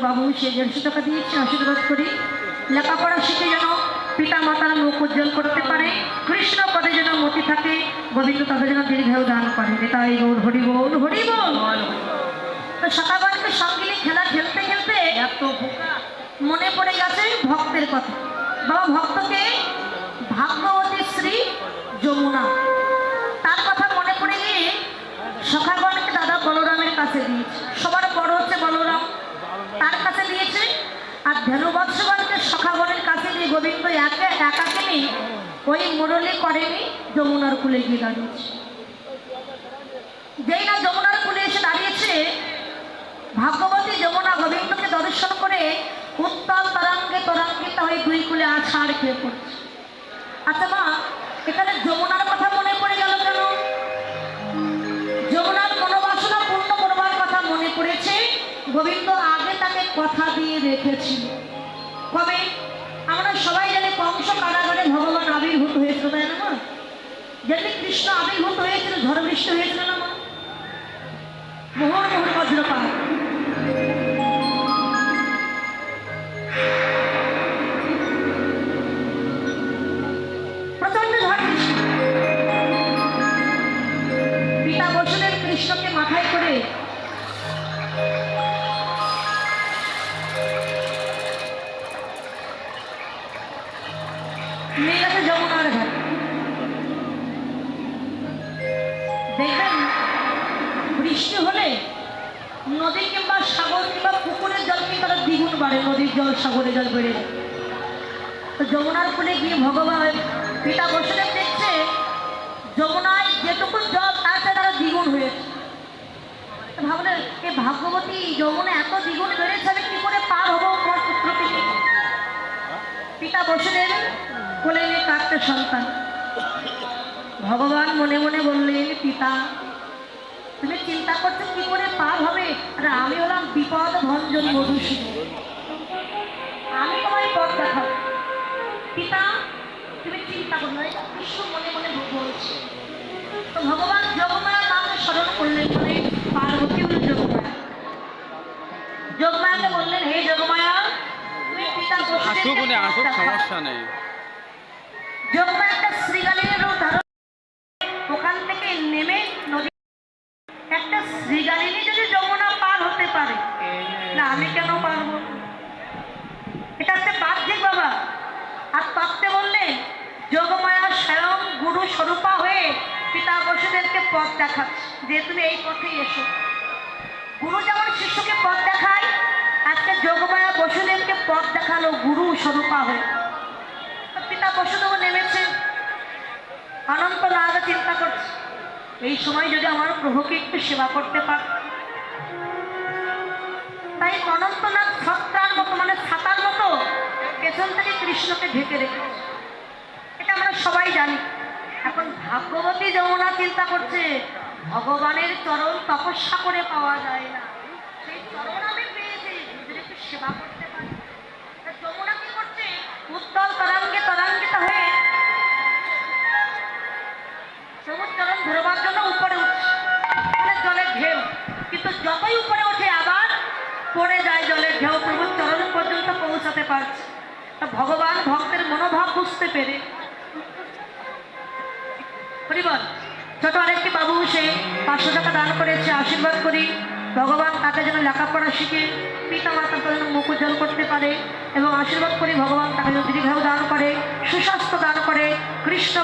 বাবু সে 150 টাকা দিয়েছে, আশীর্বাদ করি লেখাপড়া শিখে যেন পিতা মাতার মুখ উজ্জ্বল করতে পারে, কৃষ্ণ পদে যেন মতি থাকে, গোবিন্দ তাদের যেন দীর্ঘায়ু দান করে। তাই গৌর হরি বল হরি বল। তো সকালকে সঙ্গে নিয়ে খেলা খেলতে খেলতে এত মনে পড়ে গেছে ভক্তের কথা। বাবা ভক্তকে ভাগ্যবতী শ্রী যমুনা, তার কথা মনে পড়ে গিয়ে সখাগণকে দাদা বলরামের কাছে দিয়েছে। সবার বড় হচ্ছে বলরাম, তার কাছে দিয়েছে। আর ধনুবৎসগণকে সখাগণের কাছে দিয়ে গোবিন্দ একাকে নিয়ে ওই মুরলি করেনি, যমুনার কূলে গিয়ে দাঁড়িয়েছে। যেই না যমুনার কূলে এসে দাঁড়িয়েছে, ভাগ্যবতী যমুনা গোবিন্দকে দর্শন করে উত্তাল তরঙ্গে তরঙ্গিত হয়ে দুই কূলে আছাড় খেয়ে পড়ছে। আচ্ছা মা, এখানে যমুনার কথা মনে পড়ে গেল কেন? যমুনার মনোবাসনা পূর্ণ করবার কথা মনে পড়েছে। গোবিন্দ আগে তাকে কথা দিয়ে রেখেছিল। কবে? আমরা সবাই জানি কংস কারাগারে ভগবান আবির্ভূত হয়েছিল, তাই না মা? যেদিন কৃষ্ণ আবির্ভূত হয়েছিল ঝড় বৃষ্টি হয়েছিল না মা? মোহর মোহর বজ্রপাত। প্রচন্ড ঝড় বৃষ্টি। পিতা বসুদেব কৃষ্ণকে মাথায় করে নিয়ে গেছে যমুনার ঘাট। দেখবেন বৃষ্টি হলে নদী কিংবা সাগর কিংবা পুকুরের জল কিন্তু তারা দ্বিগুণ বাড়ে, নদীর জল সাগরের জল বেড়ে যায়। তো যমুনার কূলে গিয়ে ভগবান পিতা বসুদেব দেখছে যমুনায় যেটুকু জল তার চেয়ে তারা দ্বিগুণ হয়েছে। ভাবলেন এ ভাগ্যবতী যমুনা এত দ্বিগুণ বেড়েছে, আমি কি করে পার হবো তোমার পুত্রকে নিয়ে? পিতা বসুদেব কোলে নিয়ে কাঁদতে সন্তান। ভগবান মনে মনে বললেন, পিতা তুমি চিন্তা করছো কি করে পার হবে, আর আমি হলাম বিপদ ভঞ্জন মধুসূদন, আমি তোমায় পথ দেখাবো। পিতা তুমি চিন্তা করো না, কৃষ্ণ মনে মনে বলছে। তো ভগবান যোগমায়ার নামে স্মরণ করলেন, বলে পার্বতী হল যোগমায়া। যোগমায়াকে বললেন, হে যোগমায়া তুমি পিতা সমস্যা নেই। যোগমায়া একটা শ্রীগালিনের রূপ ধারণ, ওখান থেকে নেমে নদী একটা শ্রীগালিনী যদি যমুনা পার হতে পারে, না আমি কেন পারবো? এটা হচ্ছে বাহ্যিক বাবা। আর তত্ত্বে বললেন যোগমায়া স্বয়ং গুরু স্বরূপা হয়ে পিতা বসুদেবকে পথ দেখাচ্ছে, যে তুমি এই পথেই এসো। গুরু যেমন শিষ্যকে পথ দেখায়, আজকে যোগমায়া বসুদেবকে পথ দেখালো গুরু স্বরূপা হয়ে। পিতা বসুদেব নেমেছে, অনন্ত নাগ চিন্তা করছে এই সময় যদি আমার প্রভুকে একটু সেবা করতে পার। তাই অনন্তনাথ ছত্রার মতো, মানে ছাতার মতো পেছন থেকে কৃষ্ণকে ঢেকে রেখেছে। এটা আমরা সবাই জানি। এখন ভাগ্যবতী যমুনা চিন্তা করছে ভগবানের চরণ তপস্যা করে পাওয়া যায় না, সেই চরণ আমি পেয়েছি, যদি একটু সেবা করতে পারি। যমুনা কি করছে? উত্তল তরঙ্গে তরঙ্গিত হয়ে প্রভুর চরণ ধরবার জন্য উপরে উঠছে, জলের ঢেউ। কিন্তু যতই উপরে ওঠে আবার পড়ে যায় জলের ঢেউ, প্রভুর চরণ পর্যন্ত পৌঁছাতে পারছে। তা ভগবান ভক্তের মনোভাব বুঝতে পেরে হরিবল ছোট আরেকটি বাবু সে 500 টাকা দান করেছে, আশীর্বাদ করি ভগবান তাকে যেন লেখাপড়া শিখে পিতা মাতা যেন মুখ উজ্জ্বল করতে পারে, এবং আশীর্বাদ করি ভগবান তাকে যেন দীর্ঘায়ু দান করে, সুস্বাস্থ্য দান করে, কৃষ্ণ